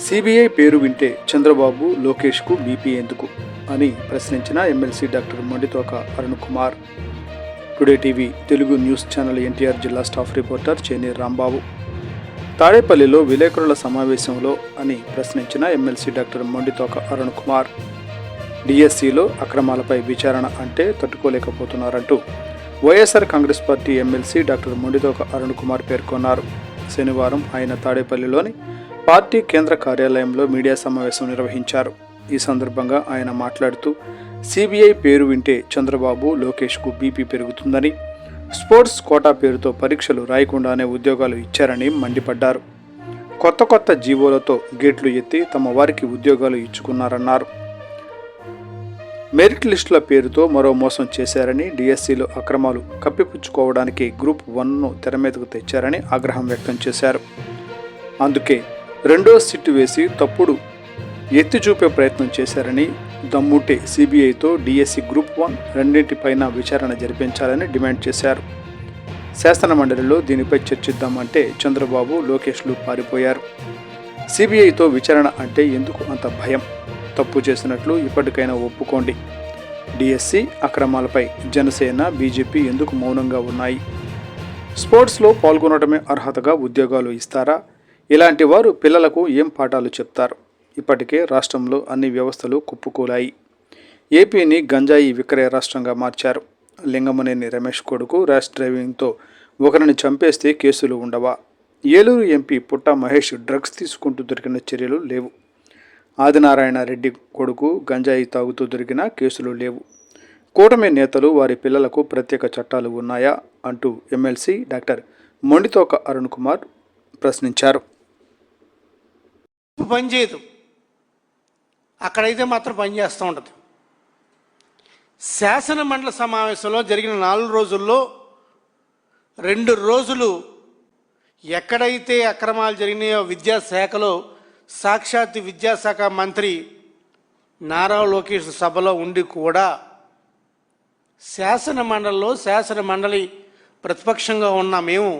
CBI పేరు వింటే Chandrababu లోకేష్కు BP ఎందుకు అని ప్రశ్నించిన MLC doctor Monditoka Arun Kumar. Today TV Telugu news channel NTR జిల్లా స్టాఫ్ రిపోర్టర్ చేని రాంబాబు. తాడేపల్లిలో విలేకరుల సమావేశంలో అని ప్రశ్నించిన ఎమ్మెల్సీ డాక్టర్ మొండితోక అరుణ్ కుమార్. డిఎస్సిలో అక్రమాలపై విచారణ అంటే తట్టుకోలేకపోతున్నారంటూ YSR Congress party MLC doctor Monditoka Arun Kumar పేర్కొన్నారు. శనివారం ఆయన తాడేపల్లిలోని పార్టీ కేంద్ర కార్యాలయంలో మీడియా సమావేశం నిర్వహించారు. ఈ సందర్భంగా ఆయన మాట్లాడుతూ సిబిఐ పేరు వింటే చంద్రబాబు లోకేష్కు బీపీ పెరుగుతుందని, స్పోర్ట్స్ కోటా పేరుతో పరీక్షలు రాయకుండానే ఉద్యోగాలు ఇచ్చారని మండిపడ్డారు. కొత్త జీవోలతో గేట్లు ఎత్తి తమ వారికి ఉద్యోగాలు ఇచ్చుకున్నారన్నారు. మెరిట్ లిస్టుల పేరుతో మరో మోసం చేశారని, డిఎస్సిలో అక్రమాలు కప్పిపుచ్చుకోవడానికి గ్రూప్ 1ను తెరమీదకు తెచ్చారని ఆగ్రహం వ్యక్తం చేశారు. అందుకే రెండో సిట్టు వేసి తప్పుడు ఎత్తి చూపే ప్రయత్నం చేశారని, దమ్ముంటే సిబిఐతో డిఎస్సి గ్రూప్ 1 రెండింటిపైన విచారణ జరిపించాలని డిమాండ్ చేశారు. శాసనమండలిలో దీనిపై చర్చిద్దామంటే చంద్రబాబు లోకేష్లు పారిపోయారు. సిబిఐతో విచారణ అంటే ఎందుకు అంత భయం? తప్పు చేసినట్లు ఇప్పటికైనా ఒప్పుకోండి. డిఎస్సి అక్రమాలపై జనసేన, బీజేపీ ఎందుకు మౌనంగా ఉన్నాయి? స్పోర్ట్స్లో పాల్గొనడమే అర్హతగా ఉద్యోగాలు ఇస్తారా? ఇలాంటి వారు పిల్లలకు ఏం పాఠాలు చెప్తారు? ఇప్పటికే రాష్ట్రంలో అన్ని వ్యవస్థలు కుప్పకూలాయి. ఏపీని గంజాయి విక్రయ రాష్ట్రంగా మార్చారు. లింగమనేని రమేష్ కొడుకు ర్యాష్ డ్రైవింగ్తో ఒకరిని చంపేస్తే కేసులు ఉండవా? ఏలూరు ఎంపీ పుట్ట మహేష్ డ్రగ్స్ తీసుకుంటూ దొరికిన చర్యలు లేవు. ఆదినారాయణ రెడ్డి కొడుకు గంజాయి తాగుతూ దొరికిన కేసులు లేవు. కూటమి నేతలు వారి పిల్లలకు ప్రత్యేక చట్టాలు ఉన్నాయా అంటూ ఎమ్మెల్సీ డాక్టర్ మొండితోక అరుణ్ కుమార్ ప్రశ్నించారు. పనిచేయదు, అక్కడైతే మాత్రం పనిచేస్తూ ఉంటుంది. శాసన మండలి సమావేశంలో జరిగిన 4 రోజుల్లో 2 రోజులు ఎక్కడైతే అక్రమాలు జరిగినాయో విద్యాశాఖలో సాక్షాత్ విద్యాశాఖ మంత్రి నారా లోకేష్ సభలో ఉండి కూడా శాసన మండలి ప్రతిపక్షంగా ఉన్న మేము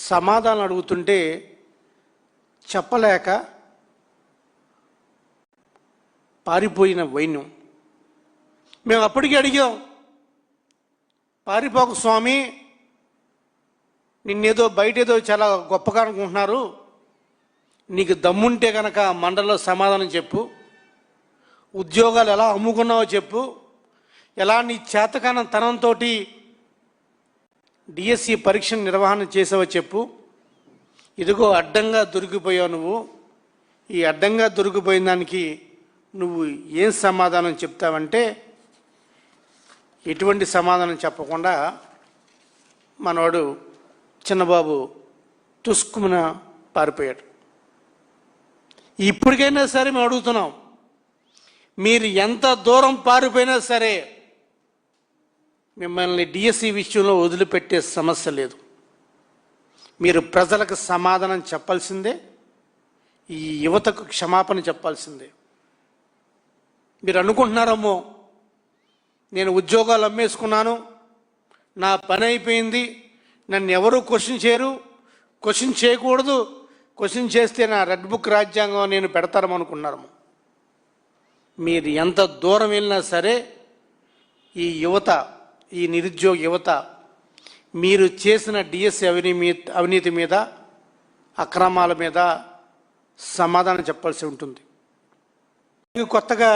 సమాధానం అడుగుతుంటే చెప్పలేక పారిపోయిన వైన్యం. మేము అప్పటికీ అడిగాం, పారిపోక స్వామి, నిన్నేదో బయటేదో చాలా గొప్పగా అనుకుంటున్నారు, నీకు దమ్ముంటే కనుక మండలిలో సమాధానం చెప్పు, ఉద్యోగాలు ఎలా అమ్ముకున్నావో చెప్పు, ఎలా నీ చేతకాన తనంతో డిఎస్సి పరీక్ష నిర్వహణ చేసావో చెప్పు. ఇదిగో అడ్డంగా దొరికిపోయావు నువ్వు. ఈ అడ్డంగా దొరికిపోయిన దానికి నువ్వు ఏం సమాధానం చెప్తావంటే ఎటువంటి సమాధానం చెప్పకుండా మనవాడు చిన్నబాబు తుస్కున పారిపోయాడు. ఇప్పటికైనా సరే మేము అడుగుతున్నాం, మీరు ఎంత దూరం పారిపోయినా సరే మిమ్మల్ని డిఎస్సి విషయంలో వదిలిపెట్టే సమస్య లేదు. మీరు ప్రజలకు సమాధానం చెప్పాల్సిందే, ఈ యువతకు క్షమాపణ చెప్పాల్సిందే. మీరు అనుకుంటున్నారమ్మో, నేను ఉద్యోగాలు అమ్మేసుకున్నాను, నా పని అయిపోయింది, నన్ను ఎవరు క్వశ్చన్ చేయరు, క్వశ్చన్ చేయకూడదు, క్వశ్చన్ చేస్తే నా రెడ్ బుక్ రాజ్యాంగం నేను పెడతారనుకున్నారు. మీరు ఎంత దూరం వెళ్ళినా సరే ఈ యువత, ఈ నిరుద్యోగ యువత మీరు చేసిన డిఎస్సి అవినీతి మీద, అక్రమాల మీద సమాధానం చెప్పాల్సి ఉంటుంది. కొత్తగా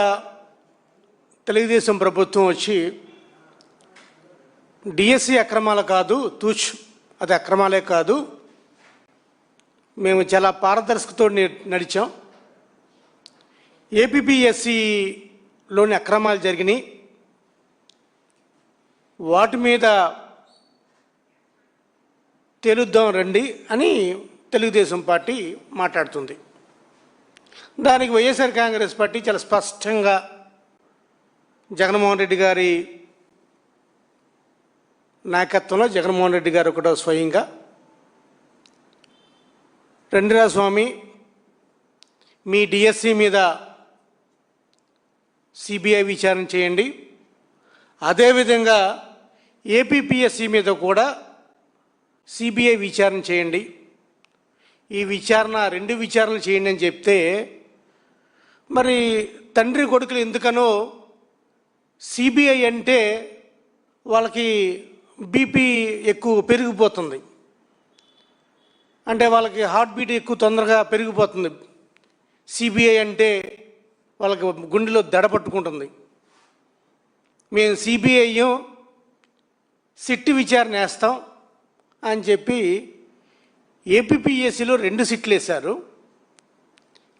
తెలుగుదేశం ప్రభుత్వం వచ్చి డిఎస్సి అక్రమాలు కాదు, అది అక్రమాలే కాదు, మేము చాలా పారదర్శకతో నడిచాం, ఏపీపీఎస్సిలోని అక్రమాలు జరిగినాయి, వాటి మీద తేలుద్దాం రండి అని తెలుగుదేశం పార్టీ మాట్లాడుతుంది. దానికి వైఎస్ఆర్ కాంగ్రెస్ పార్టీ చాలా స్పష్టంగా జగన్మోహన్ రెడ్డి గారి నాయకత్వంలో జగన్మోహన్ రెడ్డి గారు కూడా స్వయంగా రండిరా స్వామి, మీ డిఎస్సి మీద సిబిఐ విచారణ చేయండి, అదేవిధంగా ఏపీపీఎస్సి మీద కూడా సిబిఐ విచారణ చేయండి. ఈ విచారణ 2 విచారణలు చేయండి అని చెప్తే, మరి తండ్రి కొడుకులు ఎందుకనో సిబిఐ అంటే వాళ్ళకి బీపీ ఎక్కువ పెరిగిపోతుంది, అంటే వాళ్ళకి హార్ట్ బీట్ ఎక్కువ తొందరగా పెరిగిపోతుంది. సిబిఐ అంటే వాళ్ళకి గుండెలో దడ పట్టుకుంటుంది. మేము సిబిఐ సిట్ విచారణ వేస్తాం అని చెప్పి ఏపీపీఎస్సీలో 2 సిట్లు వేశారు.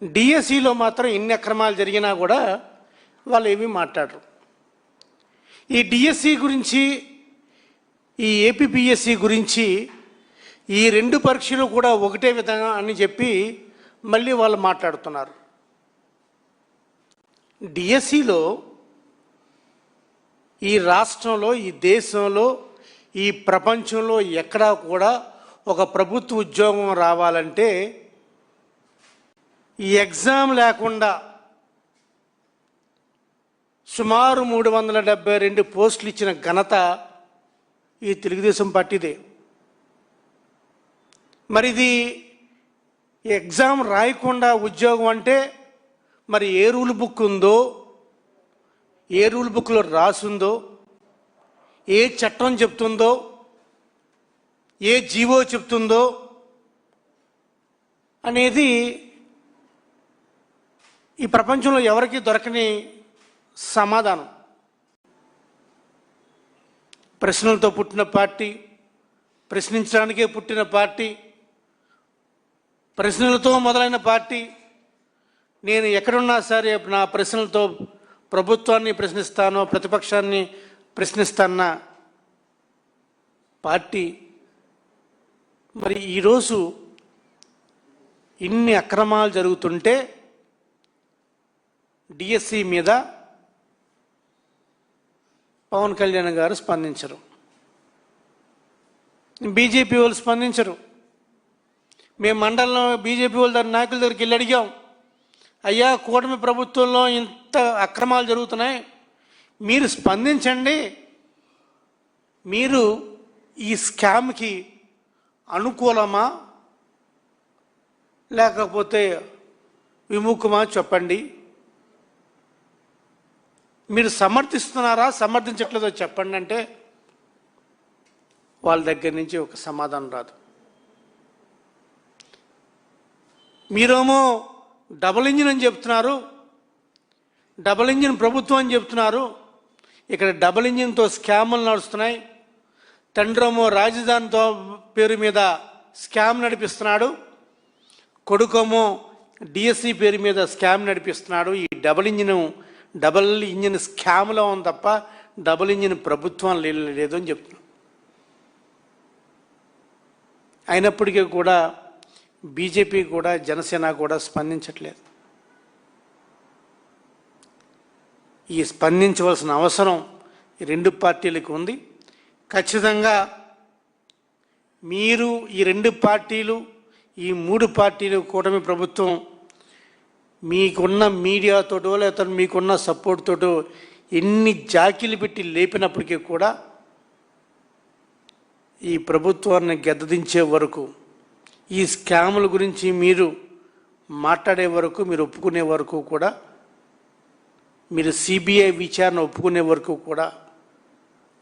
డిఎస్సిలో మాత్రం ఎన్ని అక్రమాలు జరిగినా కూడా వాళ్ళు ఏమీ మాట్లాడరు. ఈ డిఎస్సి గురించి, ఈ ఏపీపీఎస్సీ గురించి ఈ 2 పరీక్షలు కూడా ఒకటే విధంగా అని చెప్పి మళ్ళీ వాళ్ళు మాట్లాడుతున్నారు. డిఎస్సిలో ఈ రాష్ట్రంలో, ఈ దేశంలో, ఈ ప్రపంచంలో ఎక్కడా కూడా ఒక ప్రభుత్వ ఉద్యోగం రావాలంటే ఈ ఎగ్జామ్ లేకుండా సుమారు 372 పోస్టులు ఇచ్చిన ఘనత ఈ తెలుగుదేశం పార్టీదే. మరి ఇది ఎగ్జామ్ రాయకుండా ఉద్యోగం అంటే మరి ఏ రూల్ బుక్ ఉందో, ఏ రూల్ బుక్లో రాసుందో, ఏ చట్టం చెప్తుందో, ఏ జీవో చెప్తుందో అనేది ఈ ప్రపంచంలో ఎవరికి దొరకని సమాధానం. ప్రశ్నలతో పుట్టిన పార్టీ, ప్రశ్నించడానికే పుట్టిన పార్టీ, ప్రశ్నలతో మొదలైన పార్టీ. నేను ఎక్కడున్నా సరే నా ప్రశ్నలతో ప్రభుత్వాన్ని ప్రశ్నిస్తానో, ప్రతిపక్షాన్ని ప్రశ్నిస్తాన్న పార్టీ. మరి ఈరోజు ఇన్ని అక్రమాలు జరుగుతుంటే డిఎస్సి మీద పవన్ కళ్యాణ్ గారు స్పందించరు, బీజేపీ వాళ్ళు స్పందించరు. మేము మండలంలో బీజేపీ వాళ్ళ నాయకుల దగ్గరికి వెళ్ళి అడిగాం, అయ్యా కూటమి ప్రభుత్వంలో ఇంత అక్రమాలు జరుగుతున్నాయి, మీరు స్పందించండి, మీరు ఈ స్కామ్కి అనుకూలమా లేకపోతే విముఖమా చెప్పండి, మీరు సమర్థిస్తున్నారా సమర్థించట్లేదో చెప్పండి అంటే వాళ్ళ దగ్గర నుంచి ఒక సమాధానం రాదు. మీరేమో డబుల్ ఇంజిన్ అని చెప్తున్నారు, డబుల్ ఇంజిన్ ప్రభుత్వం అని చెప్తున్నారు. ఇక్కడ డబుల్ ఇంజిన్తో స్కాములు నడుస్తున్నాయి. తండ్రేమో రాజధానితో పేరు మీద స్కామ్ నడిపిస్తున్నాడు, కొడుకేమో డిఎస్సి పేరు మీద స్కామ్ నడిపిస్తున్నాడు. ఈ డబుల్ ఇంజిన్ స్కామ్లో ఉంది తప్ప డబుల్ ఇంజిన్ ప్రభుత్వం లేదు అని చెప్తున్నాం. అయినప్పటికీ కూడా బీజేపీ కూడా జనసేన కూడా స్పందించట్లేదు. ఈ స్పందించవలసిన అవసరం ఈ 2 పార్టీలకు ఉంది. ఖచ్చితంగా మీరు ఈ 2 పార్టీలు, ఈ 3 పార్టీలు, కూటమి ప్రభుత్వం మీకున్న మీడియాతోటో లేకపోతే మీకున్న సపోర్ట్ తోటో ఎన్ని జాకీలు పెట్టి లేపినప్పటికీ కూడా ఈ ప్రభుత్వాన్ని గద్దదించే వరకు, ఈ స్కాముల గురించి మీరు మాట్లాడే వరకు, మీరు ఒప్పుకునే వరకు కూడా, మీరు సిబిఐ విచారణ ఒప్పుకునే వరకు కూడా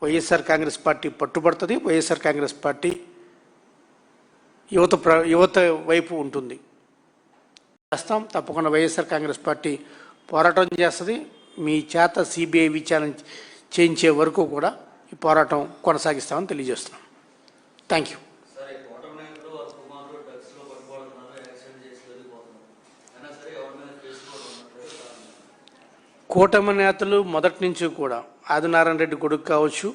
వైఎస్ఆర్ కాంగ్రెస్ పార్టీ పట్టుబడుతుంది. వైఎస్ఆర్ కాంగ్రెస్ పార్టీ యువత వైపు ఉంటుంది. చేస్తాం తప్పకుండా. వైఎస్ఆర్ కాంగ్రెస్ పార్టీ పోరాటం చేస్తుంది. మీ చేత సిబిఐ విచారణ చేయించే వరకు కూడా ఈ పోరాటం కొనసాగిస్తామని తెలియజేస్తున్నాం. Thank you. కూటమి నేతలు మొదటి నుంచి కూడా ఆదినారాయణ రెడ్డి కొడుకు కావచ్చు,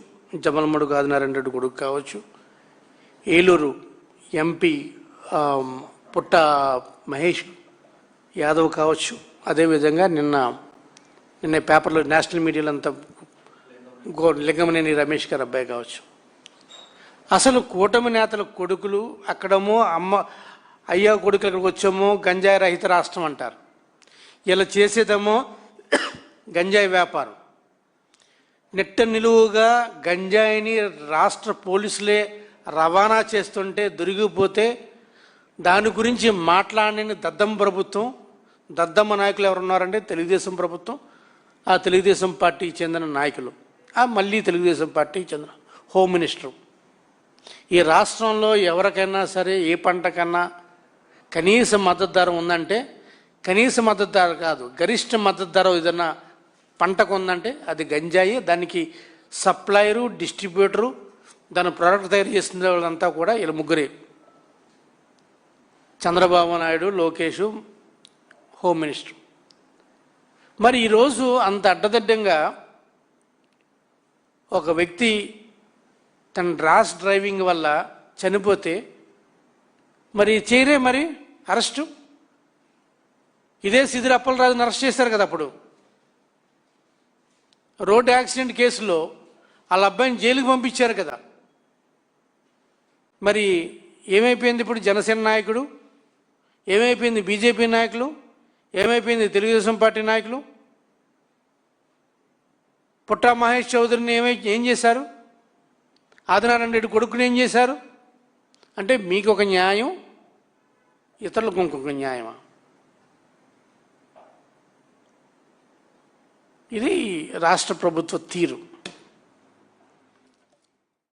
జమలమడుగు ఆదినారాయణ రెడ్డి కొడుకు కావచ్చు, ఏలూరు ఎంపీ పుట్ట మహేష్ యాదవ్ కావచ్చు, అదేవిధంగా నిన్న పేపర్లో నేషనల్ మీడియాలో అంతా లింగమనేని రమేష్ గారు అబ్బాయి కావచ్చు. అసలు కూటమి నేతల కొడుకులు అక్కడేమో అయ్యా కొడుకులు అక్కడికి వచ్చామో గంజాయి రహిత రాష్ట్రం అంటారు. ఇలా చేసేదేమో గంజాయి వ్యాపారం. నెట్ట నిలువుగా గంజాయిని రాష్ట్ర పోలీసులే రవాణా చేస్తుంటే దొరికిపోతే దాని గురించి మాట్లాడని దద్దమ్మ ప్రభుత్వం, దద్దమ్మ నాయకులు ఎవరున్నారంటే తెలుగుదేశం ప్రభుత్వం, ఆ తెలుగుదేశం పార్టీకి చెందిన నాయకులు, మళ్ళీ తెలుగుదేశం పార్టీకి చెందిన హోమ్ మినిస్టర్. ఈ రాష్ట్రంలో ఎవరికైనా సరే ఏ పంటకన్నా కనీస మద్దతు ధర ఉందంటే, కనీస మద్దతు ధర కాదు, గరిష్ట మద్దతు ధర ఏదన్నా పంటకు ఉందంటే అది గంజాయి. దానికి సప్లయరు, డిస్ట్రిబ్యూటరు, దాని ప్రోడక్ట్ తయారు చేసిన వాళ్ళంతా కూడా వీళ్ళ ముగ్గురే, చంద్రబాబు నాయుడు, లోకేష్, హోమ్ మినిస్టర్. మరి ఈరోజు అంత అడ్డదిడ్డంగా ఒక వ్యక్తి తన ర్యాష్ డ్రైవింగ్ వల్ల చనిపోతే మరి చేయరే మరి అరెస్టు. ఇదే సిదిరి అప్పలరాజుని అరెస్ట్ చేశారు కదా అప్పుడు రోడ్ యాక్సిడెంట్ కేసులో. వాళ్ళ అబ్బాయిని జైలుకి పంపించారు కదా. మరి ఏమైపోయింది ఇప్పుడు జనసేన నాయకుడు, ఏమైపోయింది బీజేపీ నాయకులు, ఏమైపోయింది తెలుగుదేశం పార్టీ నాయకులు? పుట్టా మహేష్ చౌదరిని ఏం చేశారు? ఆదినారాయణ రెడ్డి కొడుకుని ఏం చేశారు? అంటే మీకు ఒక న్యాయం, ఇతరులకు ఇంకొక న్యాయమా? ఇది రాష్ట్ర ప్రభుత్వ తీరు.